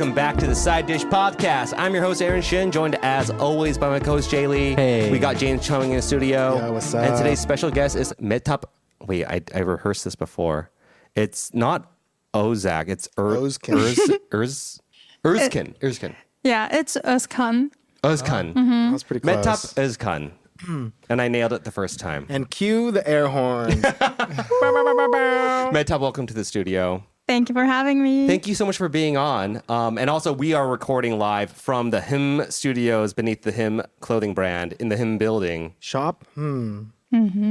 welcome back to the Side Dish Podcast. I'm your host, Aaron Shin, joined as always by my co-host, Jay Lee. Hey. We got James Chung in the studio. Yeah, what's up? And today's special guest is Mehtap. Wait, I rehearsed this before. It's not Ozak, it's Özkan. Özkan. Yeah, it's Özkan. Özkan. That was pretty close. Mehtap Özkan. And I nailed it the first time. And cue the air horn. Mehtap, welcome to the studio. Thank you for having me. Thank you so much for being on. And also, we are recording live from the Him Studios beneath the Him clothing brand in the Him building. Shop? Mehtap,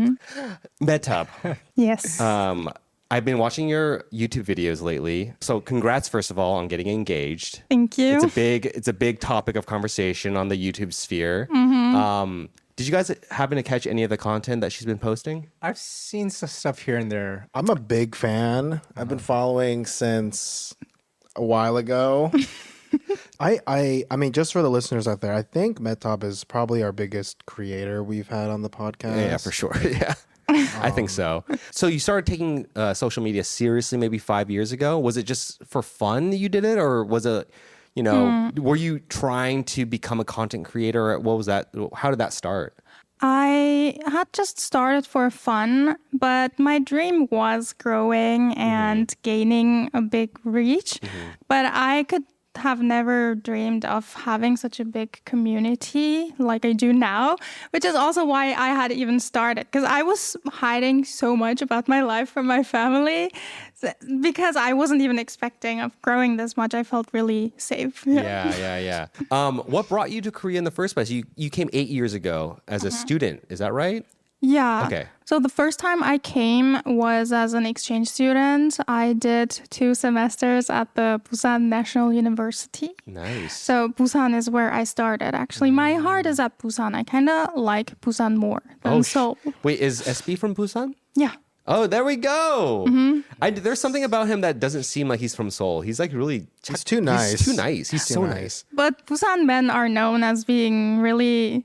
Yes. I've been watching your YouTube videos lately. So congrats, first of all, on getting engaged. Thank you. It's a big topic of conversation on the YouTube sphere. Did you guys happen to catch any of the content that she's been posting? I've seen some stuff here and there. I'm a big fan. I've been following since a while ago. I mean, just for the listeners out there, I think Mehtap is probably our biggest creator we've had on the podcast. Yeah, for sure. Yeah. I think so. So you started taking social media seriously maybe 5 years ago. Was it just for fun that you did it? Or was it, were you trying to become a content creator? What was that? How did that start? I had just started for fun, but my dream was growing and gaining a big reach. But I could have never dreamed of having such a big community like I do now, which is also why I had even started, because I was hiding so much about my life from my family because I wasn't even expecting of growing this much. I felt really safe. Yeah. What brought you to Korea in the first place? You came 8 years ago as a student. Is that right? Yeah. Okay. So the first time I came was as an exchange student. I did 2 semesters at the Busan National University. Nice. So Busan is where I started. Actually, my heart is at Busan. I kind of like Busan more than Seoul. Wait, is SB from Busan? Yeah. Oh, there we go. There's something about him that doesn't seem like he's from Seoul. He's like really... He's too nice. He's too nice. He's so nice. But Busan men are known as being really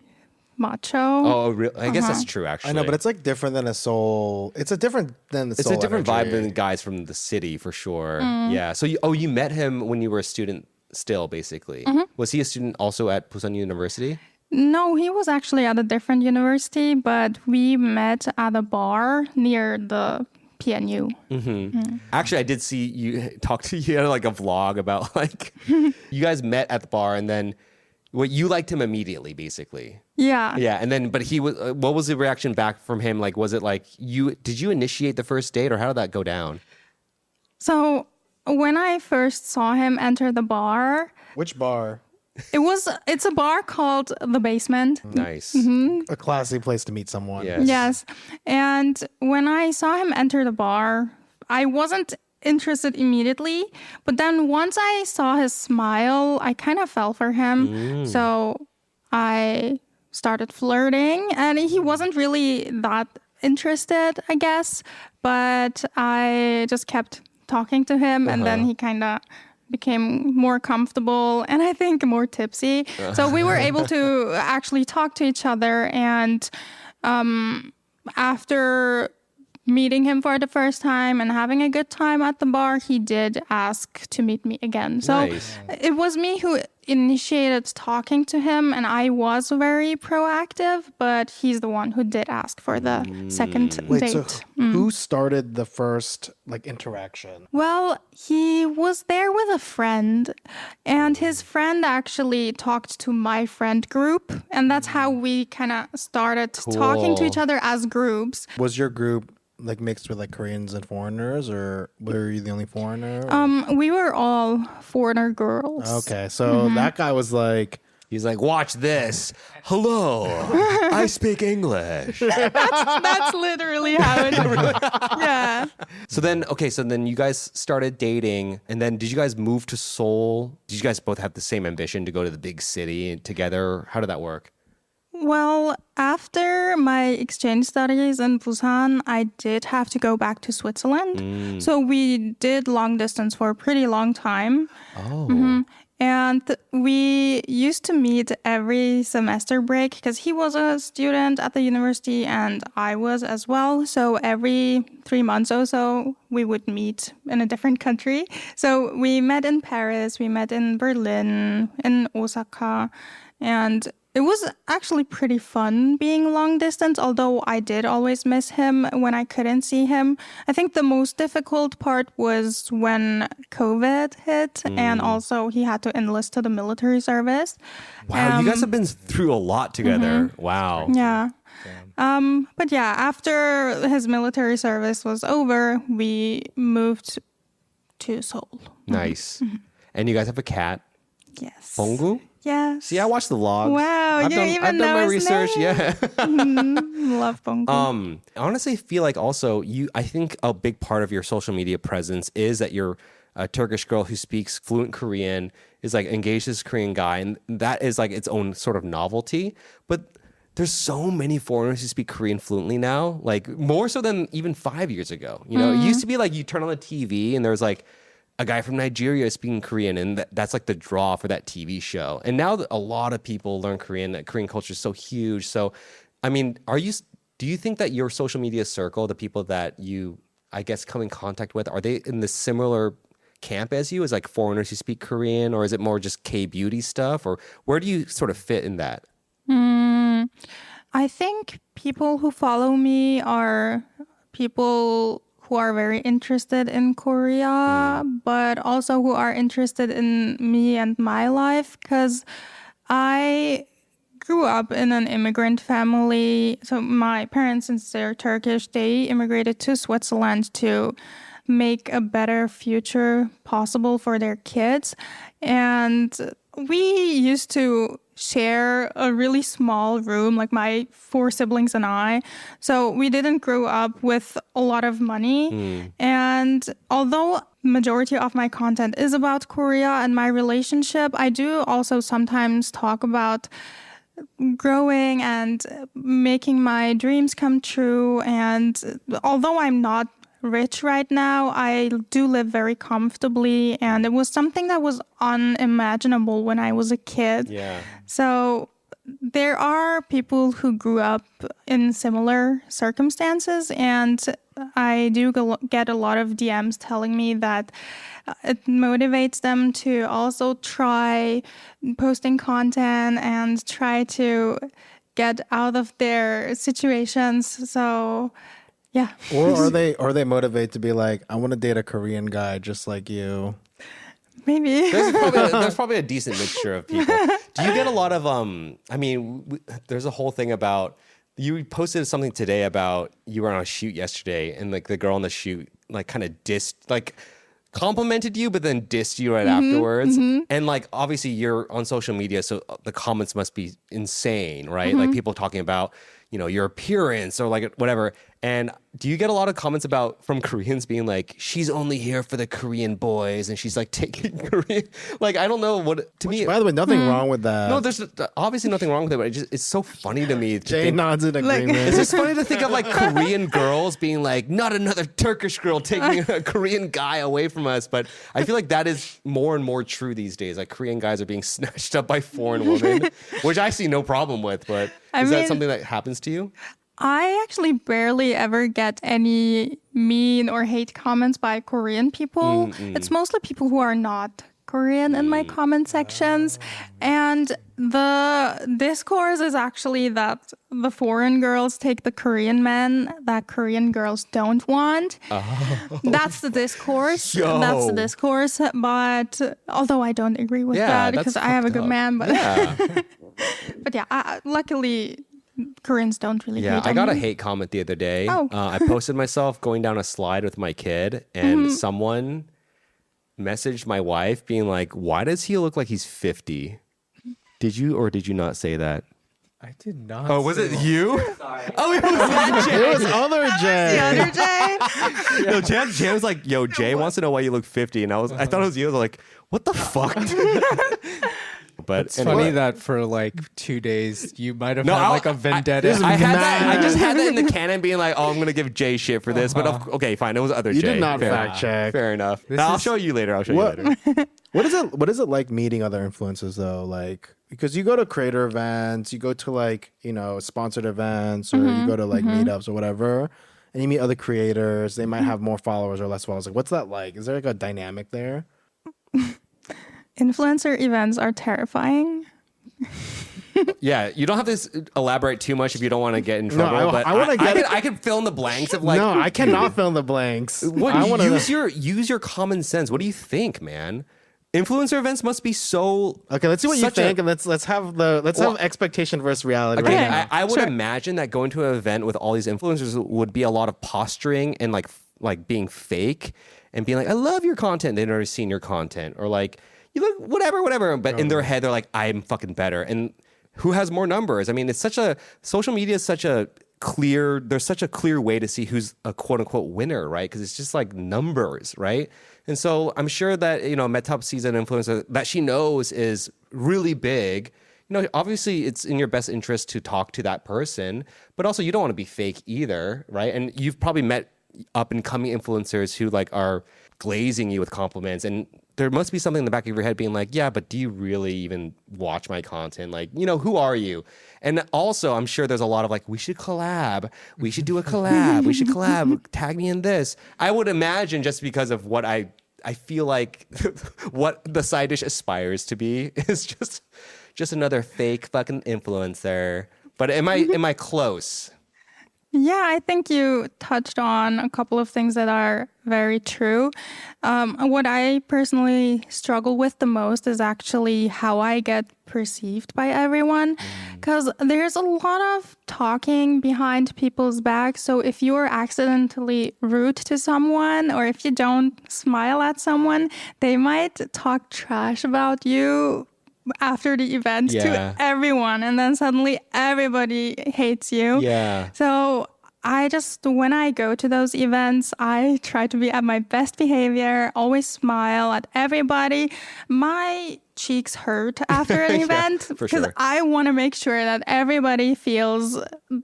macho. Oh, really? I guess that's true, actually. I know, but it's like different than a Seoul. It's a different than the It's Seoul a different energy. vibe than the guys from the city, for sure. Yeah. So, you met him when you were a student still, basically. Was he a student also at Busan University? No, he was actually at a different university, but we met at a bar near the PNU. Actually, I did see you talk to you had like a vlog about like you guys met at the bar and then you liked him immediately, basically. Yeah. Yeah, and then but he was. What was the reaction back from him? Like, was it like did you initiate the first date, or how did that go down? So when I first saw him enter the bar, Which bar? it's a bar called The Basement. Nice. A classy place to meet someone. Yes. Yes. And when I saw him enter the bar, I wasn't interested immediately. But then once I saw his smile, I kind of fell for him. So I started flirting, and he wasn't really that interested, I guess. But I just kept talking to him, and then he kind of became more comfortable and I think more tipsy. So we were able to actually talk to each other. And after meeting him for the first time and having a good time at the bar, he did ask to meet me again. So Nice. it was me who initiated talking to him, and I was very proactive, but he's the one who did ask for the second Wait, date. so who started the first interaction? Well, he was there with a friend, and his friend actually talked to my friend group, and that's how we kind of started talking to each other as groups. Was your group mixed with Koreans and foreigners, or were you the only foreigner? We were all foreigner girls. Okay, so that guy was like, He's like, watch this. Hello, I speak English. That's literally how it is. Yeah. So then you guys started dating, and then did you guys move to Seoul? Did you guys both have the same ambition to go to the big city together? How did that work? Well, after my exchange studies in Busan, I did have to go back to Switzerland. So we did long distance for a pretty long time. Oh. And we used to meet every semester break because he was a student at the university and I was as well. So every 3 months or so, we would meet in a different country. So we met in Paris, we met in Berlin, in Osaka, and it was actually pretty fun being long distance, although I did always miss him when I couldn't see him. I think the most difficult part was when COVID hit and also he had to enlist to the military service. Wow, you guys have been through a lot together. Wow. Yeah. But yeah, after his military service was over, we moved to Seoul. Nice. And you guys have a cat, Yes. Bongu? Yes. See, I watched the vlogs. Wow, I've you done, even I've done know my his research. name? Yeah. Love Bongo. I honestly feel like also I think a big part of your social media presence is that you're a Turkish girl who speaks fluent Korean, is like engaged to this Korean guy, and that is like its own sort of novelty. But there's so many foreigners who speak Korean fluently now, like more so than even 5 years ago. You know, it used to be like you turn on the TV and there's like a guy from Nigeria speaking Korean, and that's like the draw for that TV show. And now a lot of people learn Korean. That Korean culture is so huge. So, I mean, do you think that your social media circle, the people that you, I guess, come in contact with, are they in the similar camp as you, as like foreigners who speak Korean, or is it more just K-beauty stuff, or where do you sort of fit in that? I think people who follow me are people who are very interested in Korea, but also who are interested in me and my life, because I grew up in an immigrant family. So my parents, since they're Turkish, they immigrated to Switzerland to make a better future possible for their kids. And we used to share a really small room, like my 4 siblings and I. So we didn't grow up with a lot of money. And although majority of my content is about Korea and my relationship, I do also sometimes talk about growing and making my dreams come true. And although I'm not rich right now, I do live very comfortably, and it was something that was unimaginable when I was a kid. Yeah. So there are people who grew up in similar circumstances, and I do get a lot of DMs telling me that it motivates them to also try posting content and try to get out of their situations. So yeah. Or are they motivated to be like, I want to date a Korean guy just like you? Maybe. There's probably a decent mixture of people. Do you get a lot of there's a whole thing about, you posted something today about you were on a shoot yesterday and like the girl on the shoot like kind of complimented you but then dissed you right afterwards. And like obviously you're on social media, so the comments must be insane, right? Like people talking about, you know, your appearance or like whatever. And do you get a lot of comments from Koreans being like, she's only here for the Korean boys and she's like taking Korean? Like, I don't know me. By the way, nothing wrong with that. No, there's obviously nothing wrong with it, but it's so funny to me. Jay nods in agreement. It's just funny to think of like Korean girls being like, not another Turkish girl taking a Korean guy away from us. But I feel like that is more and more true these days. Like Korean guys are being snatched up by foreign women, which I see no problem with. But is that something that happens to you? I actually barely ever get any mean or hate comments by Korean people. It's mostly people who are not Korean in my comment sections. And the discourse is actually that the foreign girls take the Korean men that Korean girls don't want. That's the discourse. Yo. That's the discourse. But although I don't agree with that because I have a good man. But Yeah. but yeah, luckily Koreans don't really hate I got a me. hate comment the other day. Oh. I posted myself going down a slide with my kid, and someone messaged my wife being like, why does he look like he's 50? Did you or did you not say that? I did not. Oh, was say it you? Oh, it was that Jay. It was other The Jay. other day. No, Jay was like, yo, Jay wants to know why you look 50. And I thought it was you. I was like, what the fuck? But It's funny that for like 2 days you might have No, had I'll- like a vendetta. I had that. I just had that in the canon, being like, "Oh, I'm gonna give Jay shit for this." But okay, fine. It was other You Jay. did not Fair. fact check. Fair enough. This I'll is- show you later. What is it like meeting other influencers though? Like because you go to creator events, you go to like, sponsored events or you go to like meetups or whatever, and you meet other creators, they might have more followers or less followers. Like what's that like? Is there like a dynamic there? Influencer events are terrifying. Yeah, you don't have to elaborate too much if you don't want to get in trouble. But I wanna get it. I could fill in the blanks of like. No, I cannot fill in the blanks. What, I wanna use your common sense. What do you think, man? Influencer events must be so. Okay, let's see what you such a- think, and let's have expectation versus reality. Okay, right now. I would Sure. imagine that going to an event with all these influencers would be a lot of posturing and like being fake and being like, "I love your content." They've never seen your content, or like, "You look whatever." But in their head, they're like, "I'm fucking better." And who has more numbers? I mean, social media is such a clear. There's such a clear way to see who's a quote unquote winner, right? Because it's just like numbers, right? And so I'm sure that Mehtap sees an influencer that she knows is really big. Obviously it's in your best interest to talk to that person, but also you don't want to be fake either, right? And you've probably met up and coming influencers who like are glazing you with compliments, and there must be something in the back of your head being like, yeah, but do you really even watch my content? Like, who are you? And also I'm sure there's a lot of like, we should collab. We should do a collab. We should collab. Tag me in this. I would imagine just because of what I feel like what the side dish aspires to be is just another fake fucking influencer. But am I close? Yeah, I think you touched on a couple of things that are very true. What I personally struggle with the most is actually how I get perceived by everyone, because there's a lot of talking behind people's back. So if you're accidentally rude to someone, or if you don't smile at someone, they might talk trash about you after the event Yeah. to everyone, and then suddenly everybody hates you. Yeah. So when I go to those events, I try to be at my best behavior, always smile at everybody. My cheeks hurt after an event for because sure. I want to make sure that everybody feels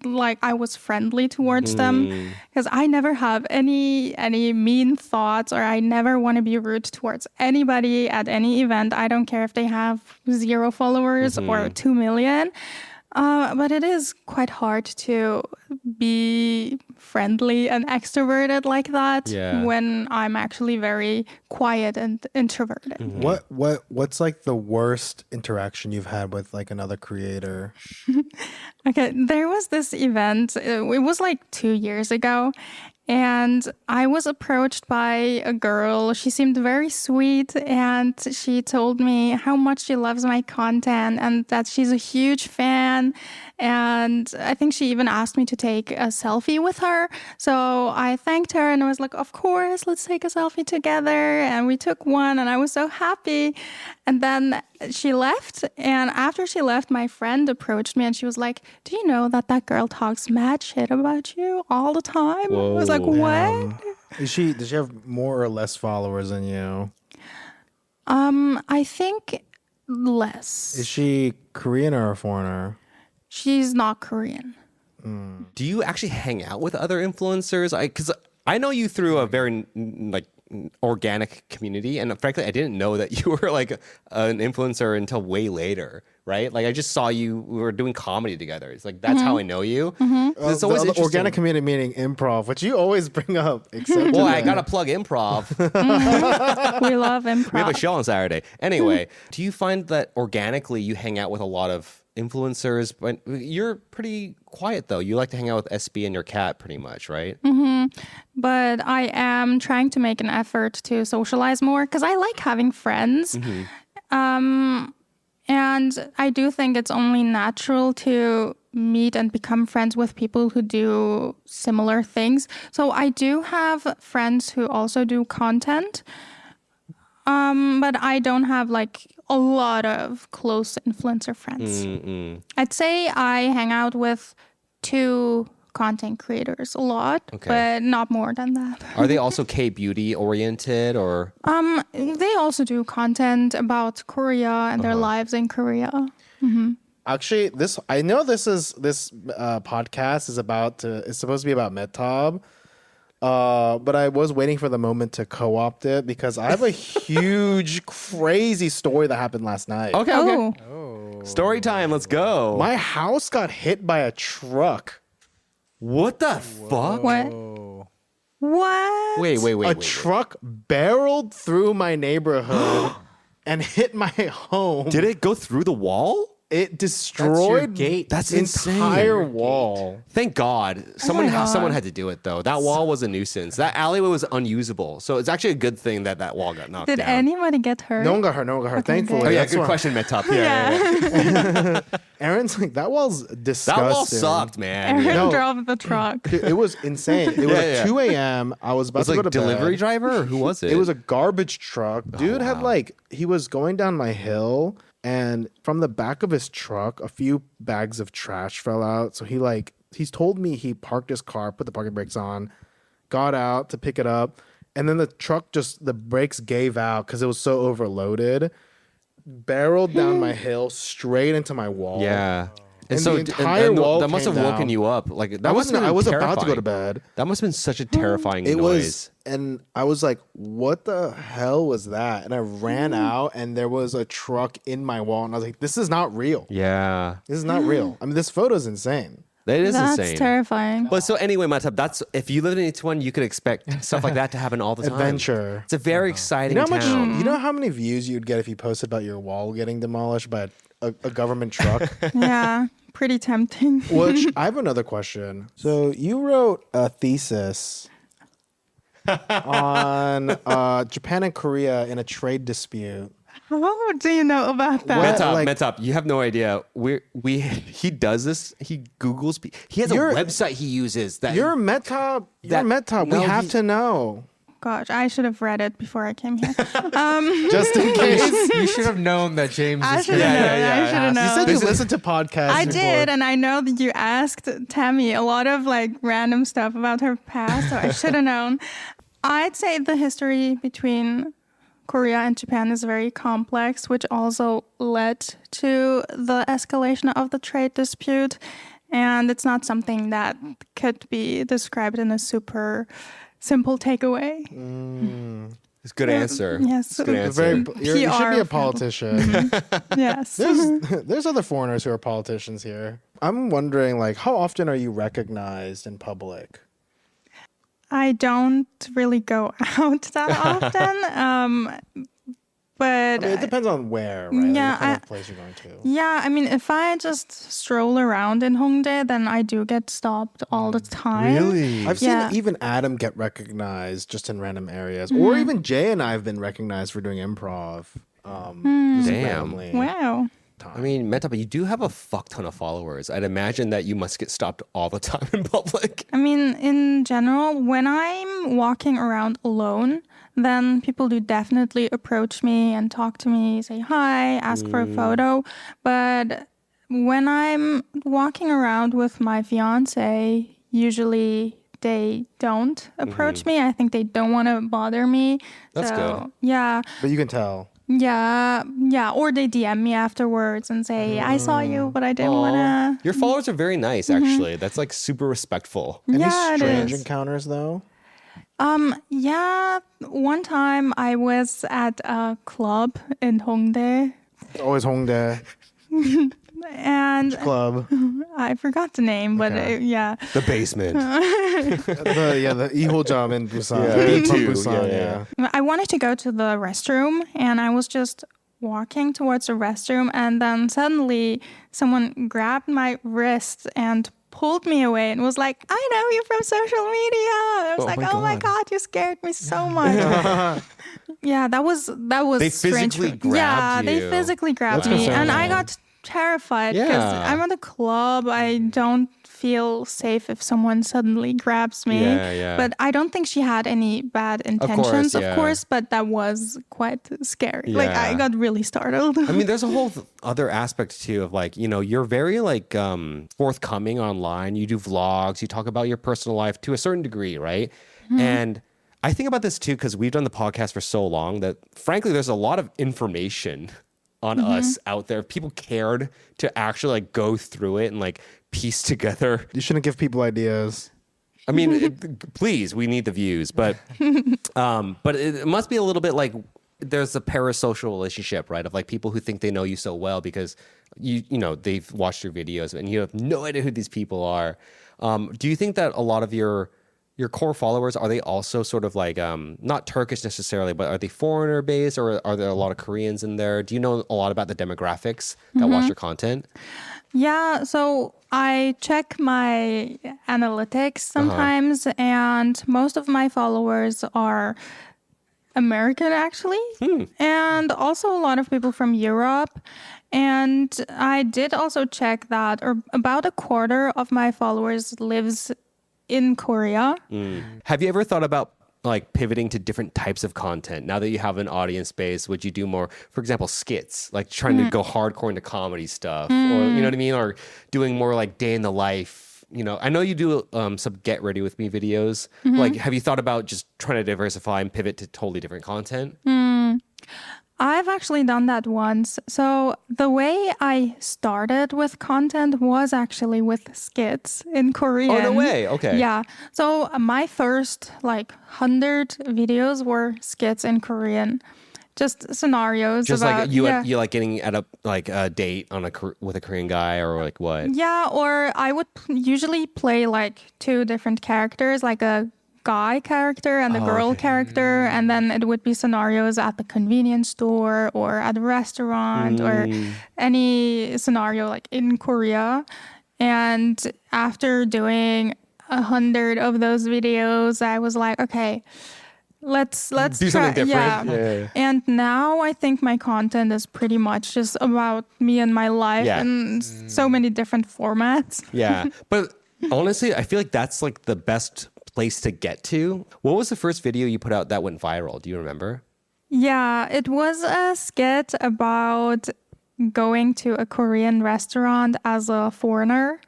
like I was friendly towards them, because I never have any mean thoughts, or I never want to be rude towards anybody at any event. I don't care if they have 0 followers or 2 million. But it is quite hard to be friendly and extroverted like that when I'm actually very quiet and introverted. What's like the worst interaction you've had with like another creator? Okay, there was this event. It was like 2 years ago. And I was approached by a girl. She seemed very sweet, and she told me how much she loves my content and that she's a huge fan. And I think she even asked me to take a selfie with her. So I thanked her and I was like, of course, let's take a selfie together. And we took one, and I was so happy. And then she left. And after she left, my friend approached me and she was like, do you know that girl talks mad shit about you all the time? I was like, what? Does she have more or less followers than you? I think less. Is she Korean or a foreigner? She's not Korean. Do you actually hang out with other influencers? Because I know you through a very like organic community, and frankly, I didn't know that you were like an influencer until way later, right? Like I just saw we were doing comedy together. It's like that's how I know you. It's The always other interesting. organic community meaning improv, which you always bring up. Except Well, I gotta plug improv. We love improv. We have a show on Saturday. Anyway, do you find that organically you hang out with a lot of influencers? But you're pretty quiet though. You like to hang out with SB and your cat pretty much, right? But I am trying to make an effort to socialize more because I like having friends. And I do think it's only natural to meet and become friends with people who do similar things. So I do have friends who also do content. But I don't have like a lot of close influencer friends. I'd say I hang out with 2 content creators a lot, Okay. but not more than that. Are they also K-beauty oriented or? They also do content about Korea and their lives in Korea. Actually, this podcast is supposed to be about Mehtap. But I was waiting for the moment to co-opt it because I have a huge, crazy story that happened last night. Okay. Oh, Story time. Let's go. My house got hit by a truck. What the fuck? what? What? Wait. A truck barreled through my neighborhood and hit my home. Did it go through the wall? It destroyed gate. That's the insane. entire wall. Thank God. God. Someone had to do it though. That wall was a nuisance. That alleyway was unusable. So it's actually a good thing that wall got knocked Did down. anybody get hurt? No one got hurt. Thankfully. Oh yeah, That's good why- question, Mehtap. Yeah. Aaron's like, that wall's That disgusting. wall sucked, man. Aaron Yeah. No. drove the truck. Dude, it was insane. It was Yeah. 2 a.m. I was about Was to it go like to delivery bed. driver or who was it? It was a garbage truck. Dude had wow. he was going down my hill and from the back of his truck, a few bags of trash fell out. So he's told me he parked his car, put the parking brakes on, got out to pick it up. And then the truck the brakes gave out because it was so overloaded, barreled down my hill straight into my wall. Yeah. And the entire wall that must came have woken down. you up. Like that I must have been was about to go terrifying. to bed. That must have been such a terrifying It noise. was, and I was like, "What the hell was that?" And I ran out, and there was a truck in my wall, and I was like, "This is not real. Yeah. This is not real." I mean, this photo is insane. That is That's insane. terrifying. But so anyway, Mehtap, that's if you live in each one, you could expect stuff like that to happen all the time. Adventure. It's a very exciting You know how town. much? You know how many views you'd get if you posted about your wall getting demolished by a government truck? Yeah, pretty tempting. Which I have another question. So you wrote a thesis on Japan and Korea in a trade dispute. How do you know about that? What? Mehtap, like- Mehtap, you have no idea. He does this. He Googles. He has a You're- website he uses that. You're Mehtap. You're That- Mehtap. no, We have he- to know. Gosh, I should have read it before I came here. Just in case. You should have known that James I is should have gonna- known. I should have You known. said you listened to podcasts. I before. did, and I know that you asked Tammy a lot of like random stuff about her past, so I should have known. I'd say the history between Korea and Japan is very complex, which also led to the escalation of the trade dispute. And it's not something that could be described in a super simple takeaway. It's a good answer. Yes. It's a good answer. You should be a PR. politician. Yes. There's other foreigners who are politicians here. I'm wondering, like, how often are you recognized in public? I don't really go out that often. But I mean, it depends on where, right? Like, Yeah, what kind I- of place you're going to. yeah, I mean, if I just stroll around in Hongdae, then I do get stopped all the time. I've seen Yeah. even Adam get recognized just in random areas, Mm-hmm. or even Jay and I have been recognized for doing improv. Just Damn. randomly. Wow. I mean, Mehtap, you do have a fuck ton of followers. I'd imagine that you must get stopped all the time in public. I mean, in general, when I'm walking around alone, then people do definitely approach me and talk to me, say hi, ask for a photo. But when I'm walking around with my fiance, usually they don't approach me. I think they don't want to bother me. That's good. Yeah. But you can tell. Yeah, or they DM me afterwards and say, I saw you, but I didn't want to. Your followers are very nice, actually. That's like super respectful. Any Yeah, it strange is. encounters though? Yeah, one time I was at a club in Hongdae Always Hongdae and Club. I forgot the name, but yeah. The basement. the Ihojam in Busan. Yeah, me From too. Busan, Yeah. I wanted to go to the restroom and I was just walking towards the restroom and then suddenly someone grabbed my wrist and pulled me away and was like, I know you from social media. I was Oh like, my oh my God. God, you scared me so much. Yeah, that was They strange. physically Yeah, grabbed they you. physically grabbed That's me. And I concerning. got terrified because Yeah. I'm at a club. I don't feel safe if someone suddenly grabs me. Yeah. But I don't think she had any bad intentions, yeah. of course, but that was quite scary. Like, I Yeah. got really startled. I mean, there's a whole other aspect too of like, you're very like forthcoming online. You do vlogs, you talk about your personal life to a certain degree, right? And I think about this too because we've done the podcast for so long that frankly, there's a lot of information on us out there. If people cared to actually like go through it and like piece together. You shouldn't give people ideas. I mean, please, we need the views, but it must be a little bit like there's a parasocial relationship, right? Of like people who think they know you so well because they've watched your videos and you have no idea who these people are. Do you think that a lot of your core followers, are they also sort of like not Turkish necessarily, but are they foreigner based or are there a lot of Koreans in there? Do you know a lot about the demographics that watch your content? Yeah, so I check my analytics sometimes, and most of my followers are American, actually, and also a lot of people from Europe. And I did also check that about a quarter of my followers lives in Korea. Have you ever thought about like pivoting to different types of content now that you have an audience base? Would you do more, for example, skits, like trying to go hardcore into comedy stuff, or you know what I mean, or doing more like day in the life? I know you do some get ready with me videos. Like, have you thought about just trying to diversify and pivot to totally different content? I've actually done that once. So the way I started with content was actually with skits in Korean. Oh, no way. Okay. Yeah. So my first 100 videos were skits in Korean. Just scenarios Just about... like you like getting at a date with a Korean guy or like what? Yeah, or I would usually play two different characters, like a guy character and a girl character, and then it would be scenarios at the convenience store or at a restaurant or any scenario like in Korea. And after doing 100 of those videos, I was like, okay, let's Do try something different. Yeah. And now I think my content is pretty much just about me and my life in so many different formats. Yeah. But honestly, I feel like that's like the best place to get to. What was the first video you put out that went viral? Do you remember? Yeah, it was a skit about going to a Korean restaurant as a foreigner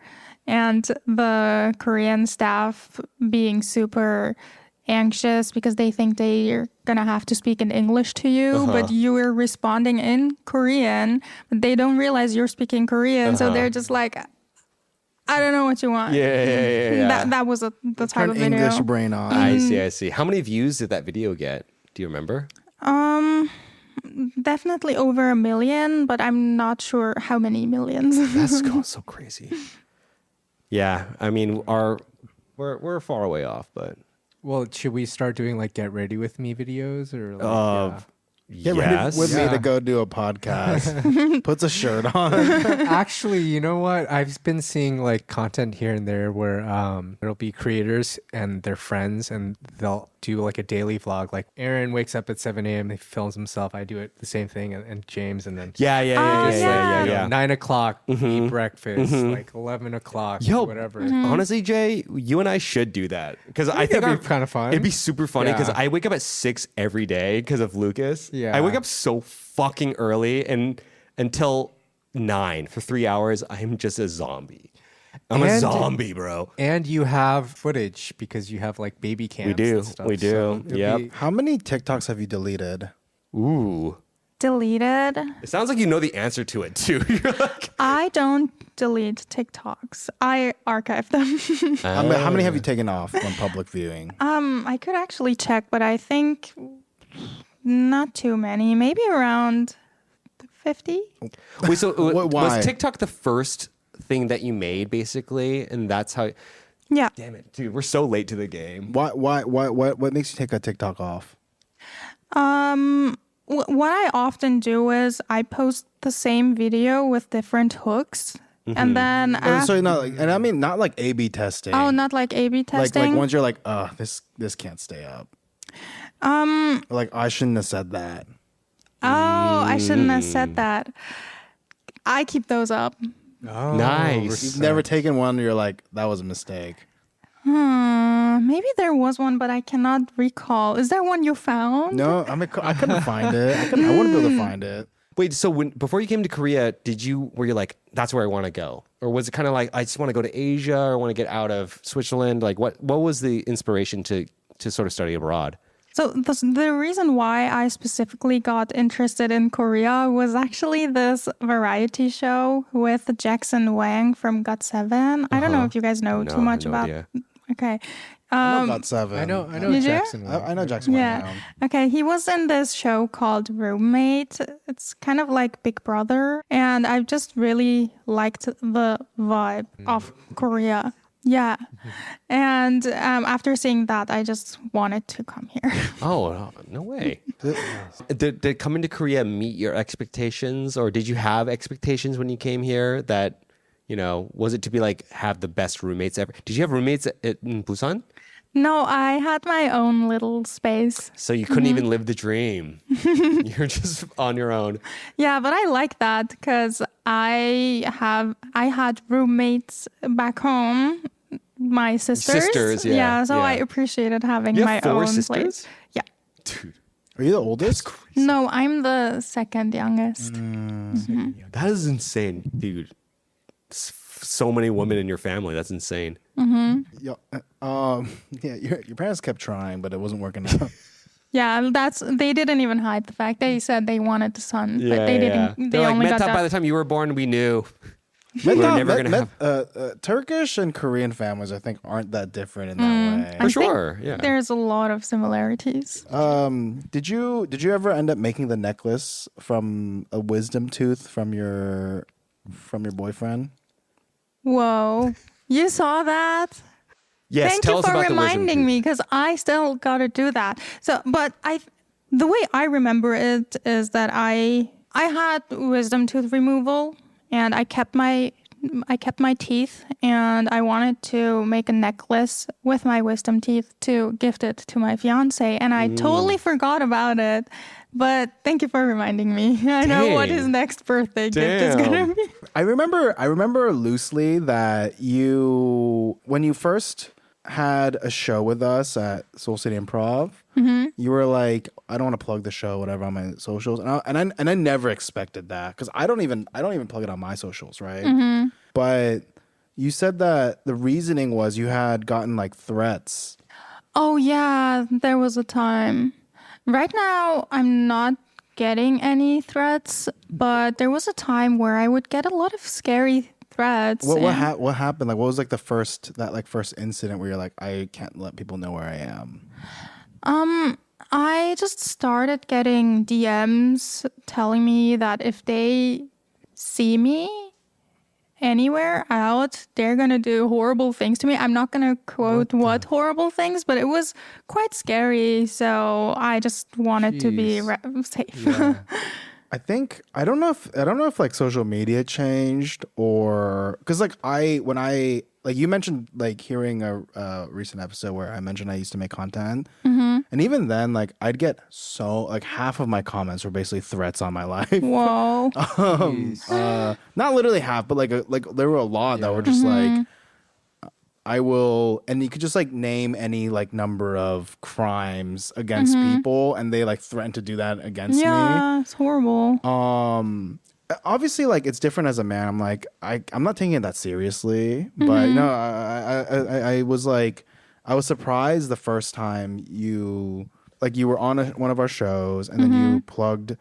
and the Korean staff being super anxious because they think they're gonna have to speak in English to you, but you were responding in Korean, but they don't realize you're speaking Korean, so they're just like, I don't know what you want. Yeah. That was the type Turn of video. English brain on. I see. How many views did that video get? Do you remember? Definitely over 1 million, but I'm not sure how many millions. That's so crazy. Yeah, I mean, we're far away off, but Well, should we start doing like get ready with me videos or like, Get ready with me to go do a podcast. Puts a shirt on. Actually, you know what? I've been seeing like content here and there where there'll be creators and their friends and they'll do like a daily vlog. Like Aaron wakes up at 7 a.m. He films himself. I do it the same thing, and James, and then Yeah. 9 o'clock eat breakfast, like 11 o'clock, whatever. Honestly, Jay, you and I should do that because I think that'd be kind of fun. It'd be super funny because Yeah. I wake up at 6 every day because of Lucas. Yeah. I wake up so fucking early and until 9 for 3 hours. I'm just a zombie. I'm a zombie, bro. And you have footage because you have like baby cams. We do. And stuff, We do. so it'd Yep. be- How many TikToks have you deleted? Ooh. Deleted. It sounds like you know the answer to it too. You're like, I don't delete TikToks. I archive them. How many have you taken off on public viewing? I could actually check, but I think not too many. Maybe around 50. wait, so Why? was TikTok the first thing that you made basically? And that's how, Yeah. damn it, dude, we're so late to the game. What makes you take a TikTok off? What I often do is I post the same video with different hooks. And then So not like, and I mean not like A/B testing. not like A/B testing. like once you're like, this can't stay up. Like I shouldn't have said that. I shouldn't have said that. I keep those up. Oh, Nice. You've never taken one. You're like, that was a mistake. Maybe there was one, but I cannot recall. Is there one you found? No, I couldn't find it. I wouldn't be able to find it. Wait, so before you came to Korea, were you like, that's where I want to go? Or was it kind of like, I just want to go to Asia or I want to get out of Switzerland? Like what was the inspiration to sort of study abroad? So the reason why I specifically got interested in Korea was actually this variety show with Jackson Wang from GOT7. I don't know if you guys know too much no about. idea. Okay. I know GOT7. I know Did you? Jackson. I know Jackson. Yeah. Wang. Okay. He was in this show called Roommate. It's kind of like Big Brother. And I just really liked the vibe of Korea. Yeah. And after seeing that, I just wanted to come here. Oh, no way. Did coming to Korea meet your expectations, or did you have expectations when you came here that, was it to be like have the best roommates ever? Did you have roommates in Busan? No, I had my own little space. So you couldn't even live the dream. You're just on your own. Yeah, but I like that because I had roommates back home, my sisters. Yeah, so yeah. I appreciated having You my have 4 own sisters? place. Yeah. Dude, Are you the oldest? No, I'm the second youngest. that is insane, dude. So many women in your family. That's insane. Yeah. Yeah. Your parents kept trying, but it wasn't working out. Yeah, they didn't even hide the fact. They said they wanted a son, but they didn't. They They're like, only got Mehtap, by that. the time you were born, we knew. We're never gonna have. Turkish and Korean families, I think, aren't that different in that way. For sure, yeah. There's a lot of similarities. Did you ever end up making the necklace from a wisdom tooth from your boyfriend? Whoa, you saw that? Yes, Thank tell you us for about the wisdom reminding tooth. me because I still got to do that. So, but the way I remember it is that I had wisdom tooth removal and I kept my teeth and I wanted to make a necklace with my wisdom teeth to gift it to my fiance and I totally forgot about it. But thank you for reminding me. I know what his next birthday gift is going to be. I remember loosely that when you first had a show with us at Soul City Improv, you were like, I don't want to plug the show, whatever, on my socials, and I never expected that because I don't even plug it on my socials, right? But you said that the reasoning was you had gotten like threats. Oh yeah, there was a time. Right now, I'm not getting any threats, but there was a time where I would get a lot of scary threats. What happened? Like, what was like the first incident where you're like, I can't let people know where I am? I just started getting DMs telling me that if they see me anywhere out, they're gonna do horrible things to me. I'm not gonna quote what horrible things, but it was quite scary. So I just wanted to be safe. Yeah. I don't know if like social media changed or because like when I you mentioned like hearing a recent episode where I mentioned I used to make content, and even then like I'd get so like half of my comments were basically threats on my life. Whoa. Not literally half, but like there were a lot that were just like I will, and you could just like name any like number of crimes against people, and they like threaten to do that against me. Yeah, it's horrible. Obviously, like it's different as a man. I'm like I'm not taking it that seriously, but no, I was like I was surprised the first time you were on one of our shows, and then you plugged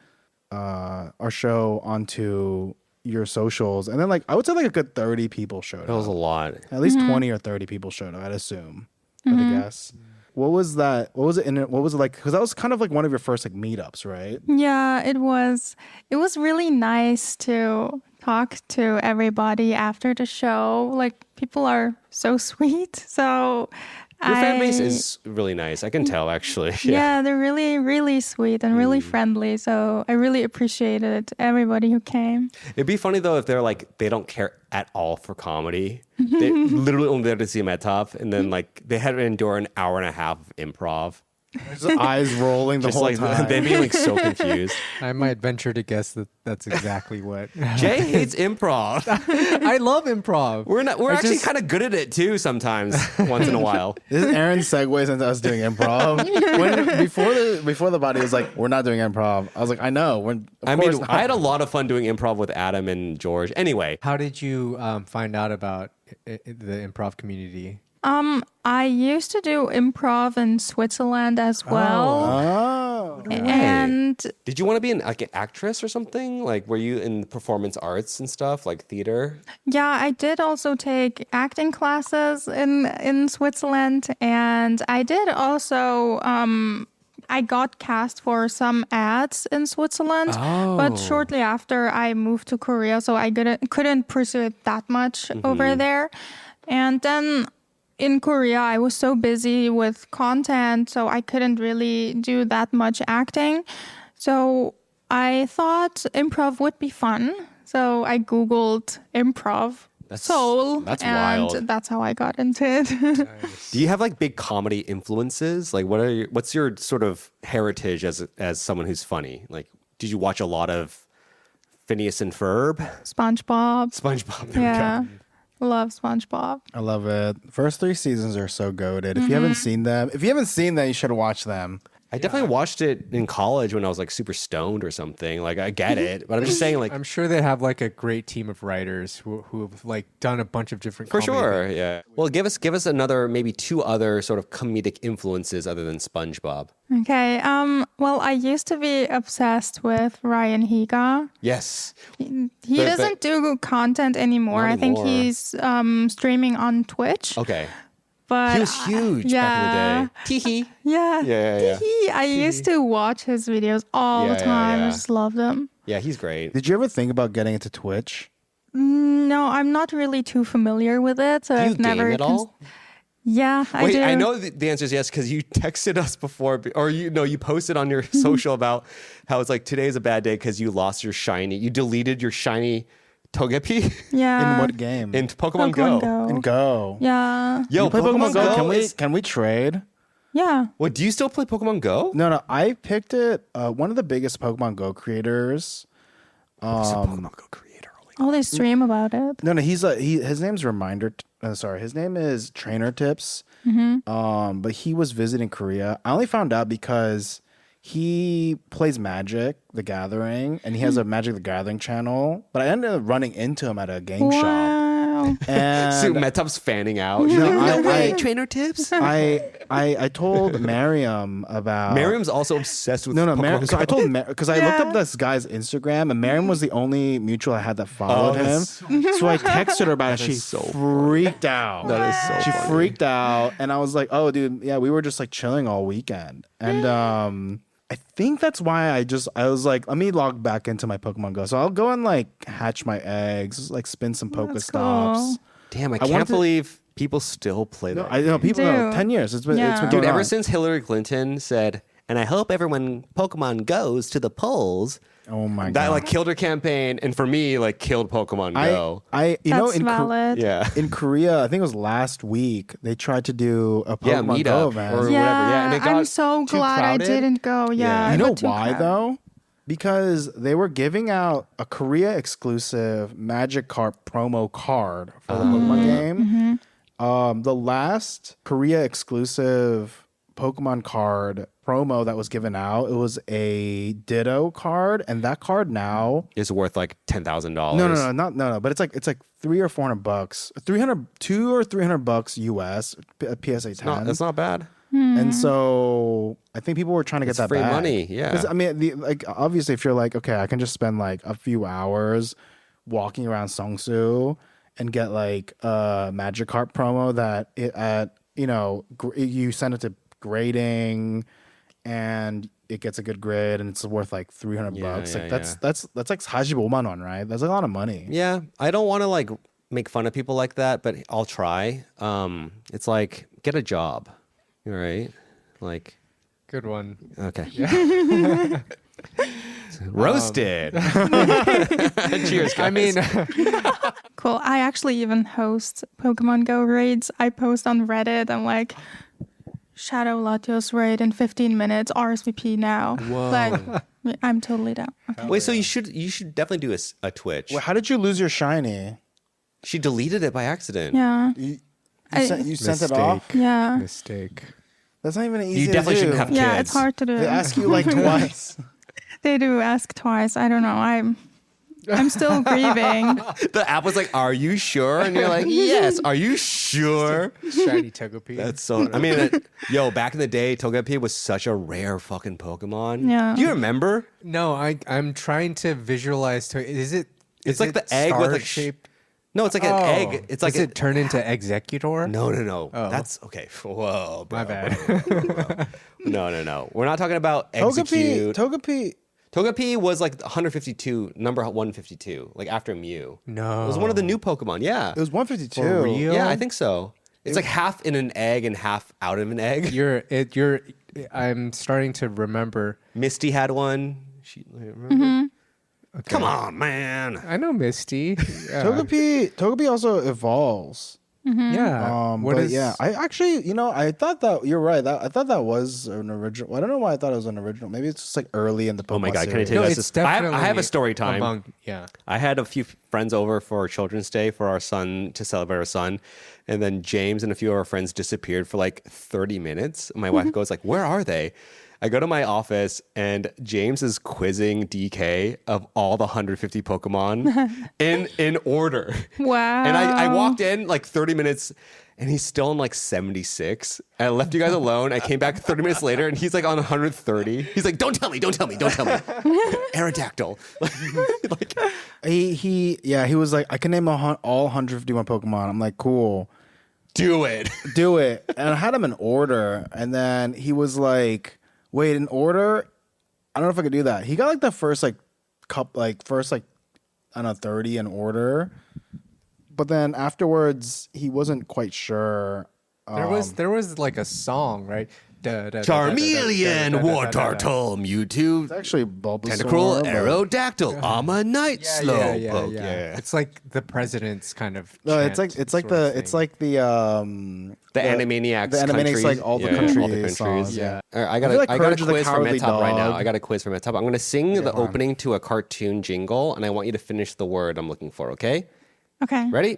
our show onto your socials, and then like I would say like a good 30 people showed up. That was a lot. At least 20 or 30 people showed up, I'd assume. I'd guess. What was that? What was it like? Because that was kind of like one of your first like meetups, right? Yeah, it was. It was really nice to talk to everybody after the show. Like people are so sweet. So Your fan base is really nice. I can tell, actually. Yeah, they're really, really sweet and really friendly. So I really appreciated everybody who came. It'd be funny, though, if they're like, they don't care at all for comedy. They're literally only there to see Mehtap. And then, like, they had to endure an hour and a half of improv. His eyes rolling the Just whole like time. they'd be like so confused. I might venture to guess that that's exactly what. Jay hates improv. I love improv. We're actually kind of good at it too sometimes, once in a while. This is Aaron's segues into us doing improv. Before the body was like, we're not doing improv. I was like, I know. I had a lot of fun doing improv with Adam and George. Anyway, How did you find out about the improv community? I used to do improv in Switzerland as well. Oh. And did you want to be an actress or something? Like, were you in performance arts and stuff, like theater? yeah, I did also take acting classes in Switzerland. And I did also, I got cast for some ads in Switzerland. But shortly after I moved to Korea, so I couldn't pursue it that much over there. And then in Korea, I was so busy with content, so I couldn't really do that much acting. So I thought improv would be fun. So I Googled improv Seoul. That's and wild. that's how I got into it. Do you have like big comedy influences? Like, what's your sort of heritage as someone who's funny? Like, did you watch a lot of Phineas and Ferb? SpongeBob. SpongeBob. There we Yeah. go. Love SpongeBob. I love it. First 3 seasons are so goated. If you haven't seen them, you should watch them. I definitely watched it in college when I was like super stoned or something. Like, I get it, but I'm just saying, like, I'm sure they have like a great team of writers who have like done a bunch of different. for comedy sure, things. yeah. Well, give us another, maybe 2 other sort of comedic influences other than SpongeBob. Okay. Well, I used to be obsessed with Ryan Higa. Yes. He But- doesn't do content anymore. Not I think anymore. he's streaming on Twitch. Okay. But He was huge yeah. back in the day. Teehee. Yeah. Yeah. I used to watch his videos all Yeah, the yeah, time. yeah. I just love them. Yeah, he's great. Did you ever think about getting into Twitch? No, I'm not really too familiar with it, so Do you I've never. game at all? Yeah, I Wait, do. I know the answer is yes because you texted us before, or you posted on your social about how it's like today's a bad day because you lost your shiny. You deleted your shiny Togepi Yeah. In what game? in Pokemon Go. In Go. Yeah. Yo, You play Pokemon Go? is- Can we trade? Yeah. What, do you still play Pokemon Go? No. I picked it. One of the biggest Pokemon Go creators. Who's a Pokemon Go creator? Holy Oh, they stream about it. No. His name's his name is Trainer Tips. But he was visiting Korea. I only found out because he plays Magic the Gathering, and he has a Magic the Gathering channel. But I ended up running into him at a game shop. Wow. And So Mehtap's fanning out. She's No, like, no way, I- trainer tips. I told Miriam about Miriam's also obsessed with No, Pokemon Miriam. Go. So I told because I looked Yeah. up this guy's Instagram, and Miriam was the only mutual I had that followed him. that's So I texted her about it. She is so freaked out. That is so She funny. freaked out, and I was like, "Oh, dude, yeah, we were just like chilling all weekend." And I think that's why I was like, "Let me log back into my Pokemon Go." So I'll go and like hatch my eggs, like spin some That's Pokestops. cool. Damn, I wanted can't to- believe people still play that. I know people know Do. 10 years. It's been Yeah. going Dude, ever on. since Hillary Clinton said, and I hope everyone Pokemon goes to the polls, Oh my that god. like killed her campaign, and for me, like killed Pokemon Go. That's valid. Yeah. In Korea, I think it was last week, they tried to do a Yeah, Pokemon Go meetup event. or whatever. Yeah, Yeah, and it got I'm so too glad crowded. I didn't go. Yeah, Yeah. it You know got too why crowded. though? Because they were giving out a Korea exclusive Magic Card promo card for the Pokemon game. The last Korea exclusive Pokemon card promo that was given out, it was a Ditto card, and that card now Is worth like $10,000. no, but it's like $300 or $400, $200 or $300 US PSA 10. No, that's not bad. And so I think people were trying to get It's that free back. money, yeah. 'Cause, I mean, like obviously, if you're like, okay, I can just spend like a few hours walking around Seongsu and get like a Magikarp promo that you send it to grading and it gets a good grade and it's worth like $300. Yeah, Like yeah, that's like 45만 won, right? That's a lot of money. Yeah, I don't want to like make fun of people like that, but I'll try. It's like get a job, right? Like, Good one. okay, roasted. Cheers, guys. I mean, Cool. I actually even host Pokemon Go raids. I post on Reddit. I'm like, Shadow Latios raid in 15 minutes, RSVP now. Whoa. Like, I'm totally down. Okay. Wait, so you should definitely do a Twitch. Wait, how did you lose your shiny? She deleted it by accident. Yeah. You I- sent it off? Yeah. Mistake. That's not even easy You definitely to do. shouldn't have Yeah, kids. it's hard to do. They ask you like twice. They do ask twice. I don't know. I'm still grieving. The app was like, "Are you sure?" And you're like, "Yes." Are you sure? Shiny Togepi. That's so. I mean, yo, back in the day, Togepi was such a rare fucking Pokemon. Yeah. Do you remember? No, I'm trying to visualize. Is it? It's is like it the egg with like shaped. No, it's like an egg. It's like Does it turn into Executor? No. Oh. That's okay. Whoa, bro, My bad. bro. No. We're not talking about execute. Togepi. Togepi was like 152, number 152, like after Mew. No. It was one of the new Pokemon. Yeah. It was 152. For real? Yeah, I think so. It's like half in an egg and half out of an egg. I'm starting to remember. Misty had one. She remember? Okay. Come on, man. I know Misty. Yeah. Togepi also evolves. Yeah. I actually, I thought that you're right. I thought that was an original. I don't know why I thought it was an original. Maybe it's just like early in the Pokemon Oh my God, can I series. tell you No, guys it's this? I definitely have a story time. Yeah. I had a few friends over for Children's Day for our son to celebrate our son. And then James and a few of our friends disappeared for like 30 minutes. My wife goes like, "Where are they?" I go to my office and James is quizzing DK of all the 150 Pokemon in order. Wow. And I walked in like 30 minutes and he's still on like 76. And I left you guys alone. I came back 30 minutes later and he's like on 130. He's like, don't tell me. Aerodactyl. like, he was like, I can name all 151 Pokemon. I'm like, cool. do it. Do it. And I had him in order. And then he was like, wait, in order? I don't know if I could do that. He got like the first I don't know, 30 in order. But then afterwards, he wasn't quite sure. There was like a song, right? Charmeleon, Wartortle, Mewtwo, It's actually Bulbasaur. Tentacruel, but- Aerodactyl, Ammonite, Slowpoke. Yeah. It's like the president's kind of. No, it's like chant the sort of it's thing. like the Animaniacs. The Animaniacs, countries. like all the Yeah, countries all the countries. songs, yeah. All right, I feel like got a Courage of the quiz for Cowardly Mehtap right now. Dog. I got a quiz for Mehtap. I'm going to sing the go on. opening to a cartoon jingle, and I want you to finish the word I'm looking for. Okay? Okay. Ready?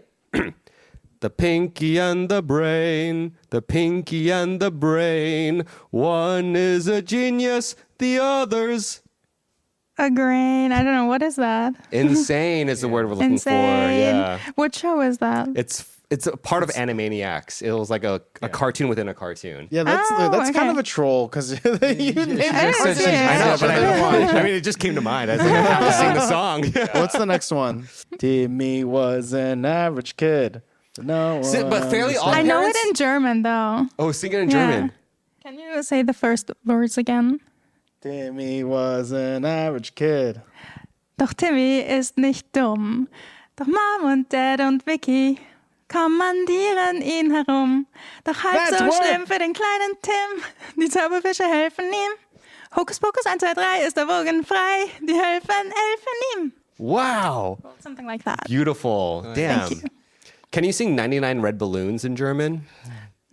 The pinky and the brain, the pinky and the brain. One is a genius, the other's A grain. I don't know. What is that? insane is the word we're looking Insane. for. Yeah. What show is that? It's a part of Animaniacs. It was like a cartoon within a cartoon. Yeah, that's Oh, kind okay. of a troll because you named I didn't it. see it. I know, but Yeah. I mean, it just came to mind. I was like, I have to sing the song. What's the next one? Timmy was an average kid. No, But Fairly Odd I know it Parents? in German though. Oh, sing it in Yeah. German. Can you say the first words again? Timmy was an average kid. Doch Timmy ist nicht dumm. Doch Mom und Dad und Vicky kommandieren ihn herum. Doch halb That's so what- schlimm für den kleinen Tim. Die Zauberfische helfen ihm. Hokuspokus 1, 2, 3 ist der Wogen frei. Die helfen ihm. Wow. Something like that. Beautiful. Damn. Thank you. Can you sing 99 Red Balloons in German?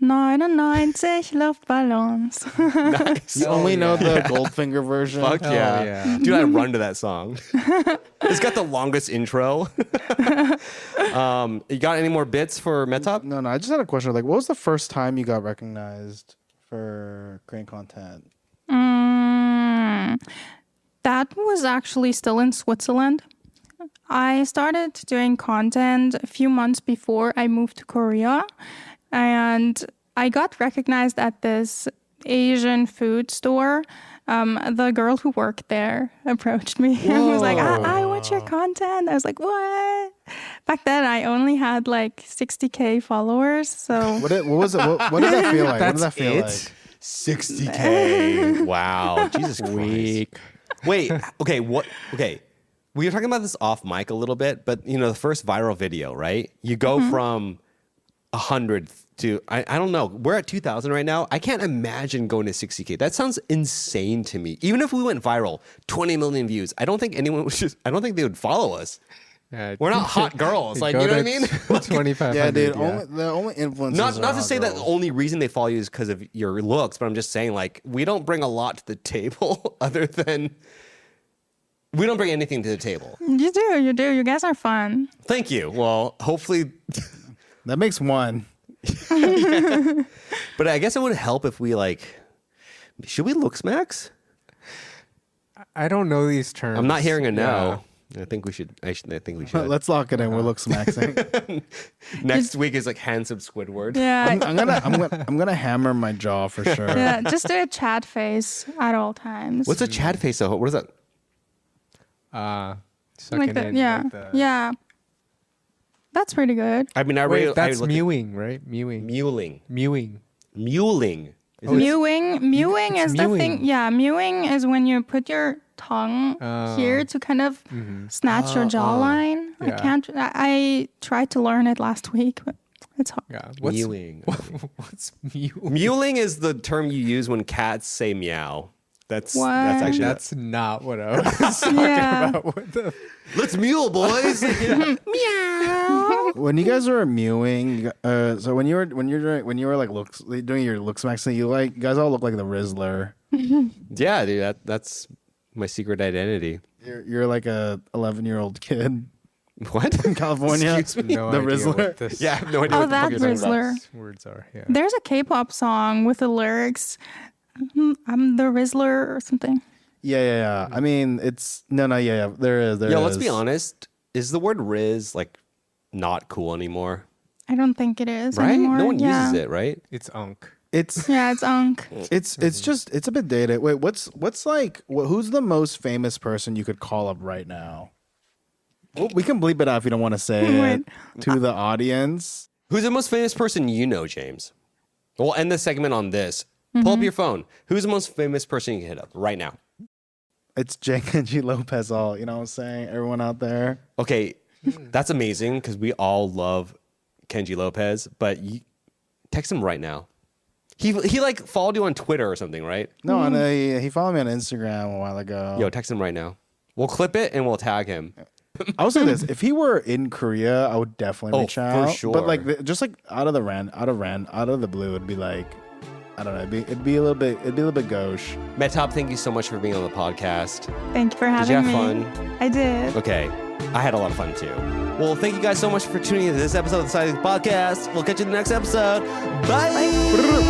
99 Luftballons. You only know the Goldfinger version. Fuck Hell yeah. yeah. Dude, I run to that song. It's got the longest intro. You got any more bits for Mehtap? No, I just had a question. Like, what was the first time you got recognized for creating content? That was actually still in Switzerland. I started doing content a few months before I moved to Korea, and I got recognized at this Asian food store. The girl who worked there approached me and was like, I watch your content. I was like, what? Back then, I only had like 60K followers. So What was it? What did that feel like? What did that feel like? 60K. Wow. Jesus Christ. Wait. Okay. Okay. We were talking about this off mic a little bit, but the first viral video, right? You go from 100 to, I don't know. We're at 2,000 right now. I can't imagine going to 60K. That sounds insane to me. Even if we went viral, 20 million views, I don't think anyone I don't think they would follow us. Yeah, We're not hot girls. Like, you know what I mean? 2,500. Yeah, dude. Yeah. The only influences. Not are to say hot that the girls. only reason they follow you is because of your looks, but I'm just saying, like, we don't bring a lot to the table other than we don't bring anything to the table. You do. You guys are fun. Thank you. Well, hopefully, That makes one. but I guess it would help if we like. Should we look smacks? I don't know these terms. I'm not hearing a Yeah. no. I think we should. I think we should. Let's lock it in. We'll look smacking. Next week is like handsome Squidward. Yeah. I'm gonna hammer my jaw for sure. Yeah, just do a chat face at all times. What's a Chad face? Though? What is that? Sucking like that? in, Yeah. like the- Yeah. That's pretty good. I mean, I Wait, really. that's I look mewing, right? Mewing. Mewling. Mewing. Mewling. Is it- Mewing it's is the mewing. thing. Yeah, mewing is when you put your tongue here to kind of snatch your jawline. Yeah. I can't. I tried to learn it last week, but it's hard. Yeah. Mewing. What's mew? Mewling is the term you use when cats say meow. That's What? actually That's not what I was talking Yeah. about. What the? let's mule, boys. When you guys were mewing, so when you were like doing your look smacks, you guys all look like the Rizzler. Yeah, dude, that's my secret identity. You're like a 11-year-old kid What? in California. Excuse me? No The idea Rizzler? what this Yeah, I have no idea Oh, what the fuck that you're talking about. Rizzler. words are. Yeah. There's a K-pop song with the lyrics, "I'm the Rizzler" or something. Yeah. I mean, it's yeah. There is. Yo, let's be honest. Is the word Riz like not cool anymore? I don't think it is Right? anymore. No one yeah. uses it, right? It's unk. It's Yeah, it's unk. it's a bit dated. Wait, what's like? Who's the most famous person you could call up right now? Well, we can bleep it out if you don't want to say Wait. it to the audience. Who's the most famous person you know, James? We'll end the segment on this. Pull up your phone. Who's the most famous person you can hit up right now? It's Kenji Lopez. All you know, what I'm saying, everyone out there. Okay, that's amazing because we all love Kenji Lopez, but you, text him right now. He like followed you on Twitter or something, right? No, and he followed me on Instagram a while ago. Yo, text him right now. We'll clip it and we'll tag him. I would say this: if he were in Korea, I would definitely reach for out. sure. But like, just like out of the blue, it'd be like, I don't know. It'd be a little bit gauche. Mehtap, thank you so much for being on the podcast. Thank you for Did you having have me. fun? I did. Okay, I had a lot of fun too. Well, thank you guys so much for tuning into this episode of the Side Podcast. We'll catch you in the next episode. Bye.